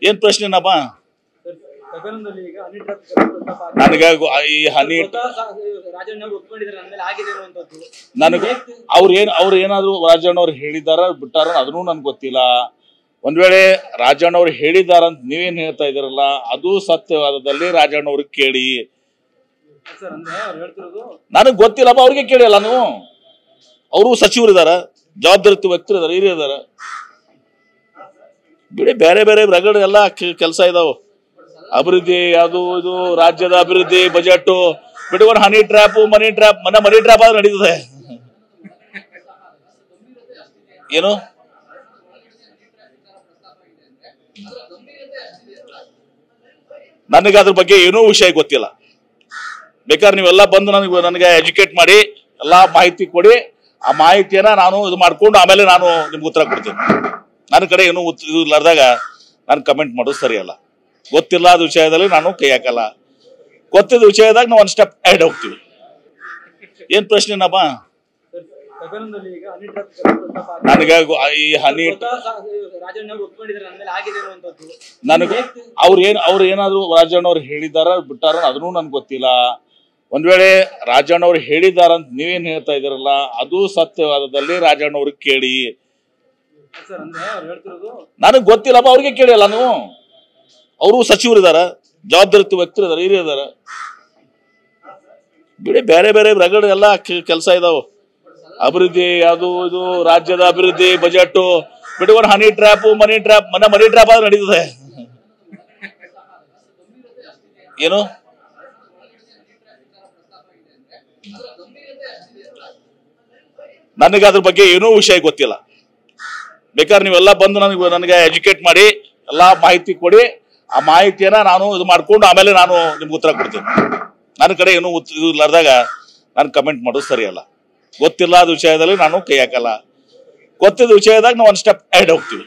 ಏನ್ ಪ್ರಶ್ನೆನಪ್ಪ? ನನಗೆ ಈ ಹನಿ ನನಗೆ ಅವ್ರು ಏನಾದ್ರು ರಾಜಣ್ಣವ್ರು ಹೇಳಿದಾರ ಬಿಟ್ಟಾರ ಅದನ್ನೂ ನನ್ಗೆ ಗೊತ್ತಿಲ್ಲ. ಒಂದ್ ವೇಳೆ ರಾಜಣ್ಣವ್ರು ಹೇಳಿದಾರ ಅಂತ ನೀವೇನ್ ಹೇಳ್ತಾ ಇದೀರಲ್ಲ ಅದು ಸತ್ಯವಾದದಲ್ಲಿ ರಾಜಣ್ಣವ್ರಿಗೆ ಕೇಳಿ. ನನಗ್ ಗೊತ್ತಿಲ್ಲಪ್ಪ, ಅವ್ರಿಗೆ ಕೇಳಿಲ್ಲ ನೀವು. ಅವರು ಸಚಿವರು ಇದಾರ, ಜವಾಬ್ದಾರಿ ವ್ಯಕ್ತರು ಇದಾರೆ, ಹಿರಿಯರು ಇದಾರ. ಬಿಡಿ, ಬೇರೆ ಬೇರೆ ರಗಡ್ ಎಲ್ಲ ಕೆಲಸ ಇದಾವ. ಅಭಿವೃದ್ಧಿ ಅದು ಇದು ರಾಜ್ಯದ ಅಭಿವೃದ್ಧಿ ಬಜೆಟ್ ಬಿಡಿ. ಒಂದು ಹನಿ ಟ್ರ್ಯಾಪ್ ಮನಿ ಟ್ರ್ಯಾಪ್ ಆದ್ರೆ ನಡೀತದೆ ಏನು? ನನಗೆ ಅದ್ರ ಬಗ್ಗೆ ಏನೂ ವಿಷಯ ಗೊತ್ತಿಲ್ಲ. ಬೇಕಾದ್ರೆ ನೀವೆಲ್ಲ ಬಂದು ನನಗೆ ಎಜುಕೇಟ್ ಮಾಡಿ ಎಲ್ಲಾ ಮಾಹಿತಿ ಕೊಡಿ. ಆ ಮಾಹಿತಿಯನ್ನ ನಾನು ಇದು ಮಾಡ್ಕೊಂಡು ಆಮೇಲೆ ನಾನು ನಿಮ್ಗೆ ಉತ್ತರ ಕೊಡ್ತೀನಿ. ನನ್ನ ಕಡೆ ಏನೂ ಇಲ್ಲಾರ್ದಾಗ ನಾನು ಕಮೆಂಟ್ ಮಾಡೋದು ಸರಿಯಲ್ಲ. ಗೊತ್ತಿಲ್ಲ ಅದ ವಿಷಯದಲ್ಲಿ ನಾನು ಕೈ ಹಾಕಲ್ಲ. ಗೊತ್ತಿದ್ದ ವಿಷಯದಾಗ ನಾವು ಒಂದ್ ಸ್ಟೆಪ್ ಅಹೆಡ್ ಹೋಗ್ತೀವಿ. ಏನ್ ಪ್ರಶ್ನೆನಪ್ಪ? ನನಗೆ ಈ ಹನಿ ನನಗೆ ಅವ್ರು ಏನಾದ್ರು ರಾಜಣ್ಣವ್ರು ಹೇಳಿದಾರ ಬಿಟ್ಟಾರ ಅದನ್ನೂ ನನ್ಗೆ ಗೊತ್ತಿಲ್ಲ. ಒಂದ್ ವೇಳೆ ರಾಜಣ್ಣವ್ರು ಹೇಳಿದಾರ ಅಂತ ನೀವೇನ್ ಹೇಳ್ತಾ ಇದೀರಲ್ಲ ಅದು ಸತ್ಯವಾದದಲ್ಲಿ ರಾಜಣ್ಣವ್ರಿಗೆ ಕೇಳಿ. ನನಗ್ ಗೊತ್ತಿಲ್ಲಪ್ಪ, ಅವ್ರಿಗೆ ಕೇಳಿಲ್ಲ ನೀವು. ಅವರು ಸಚಿವರು ಇದಾರ, ಜವಾಬ್ದಾರಿ ವ್ಯಕ್ತರು ಇದಾರೆ, ಹಿರಿಯರು ಇದಾರ. ಬಿಡಿ, ಬೇರೆ ಬೇರೆ ರಗಡ್ ಎಲ್ಲ ಕೆಲಸ ಇದಾವ. ಅಭಿವೃದ್ಧಿ ಅದು ಇದು ರಾಜ್ಯದ ಅಭಿವೃದ್ಧಿ ಬಜೆಟ್ ಬಿಡಿ. ಒಂದು ಹನಿ ಟ್ರ್ಯಾಪ್ ಮನಿ ಟ್ರ್ಯಾಪ್ ಆದ್ರೆ ನಡೀತದೆ ಏನು? ನನಗೆ ಅದ್ರ ಬಗ್ಗೆ ಏನೂ ವಿಷಯ ಗೊತ್ತಿಲ್ಲ. ಬೇಕಾದ್ರೆ ನೀವೆಲ್ಲ ಬಂದು ನನಗೆ ಎಜುಕೇಟ್ ಮಾಡಿ ಎಲ್ಲಾ ಮಾಹಿತಿ ಕೊಡಿ. ಆ ಮಾಹಿತಿಯನ್ನ ನಾನು ಇದು ಮಾಡ್ಕೊಂಡು ಆಮೇಲೆ ನಾನು ನಿಮ್ಗೆ ಉತ್ತರ ಕೊಡ್ತೀನಿ. ನನ್ನ ಕಡೆ ಏನೂ ಇಲ್ಲಾರ್ದಾಗ ನಾನು ಕಮೆಂಟ್ ಮಾಡೋದು ಸರಿಯಲ್ಲ. ಗೊತ್ತಿಲ್ಲ ಅದ ವಿಷಯದಲ್ಲಿ ನಾನು ಕೈ ಹಾಕಲ್ಲ. ಗೊತ್ತಿದ್ದ ವಿಷಯದಾಗ ನಾವು ಒಂದ್ ಸ್ಟೆಪ್ ಅಹೆಡ್ ಹೋಗ್ತೀವಿ.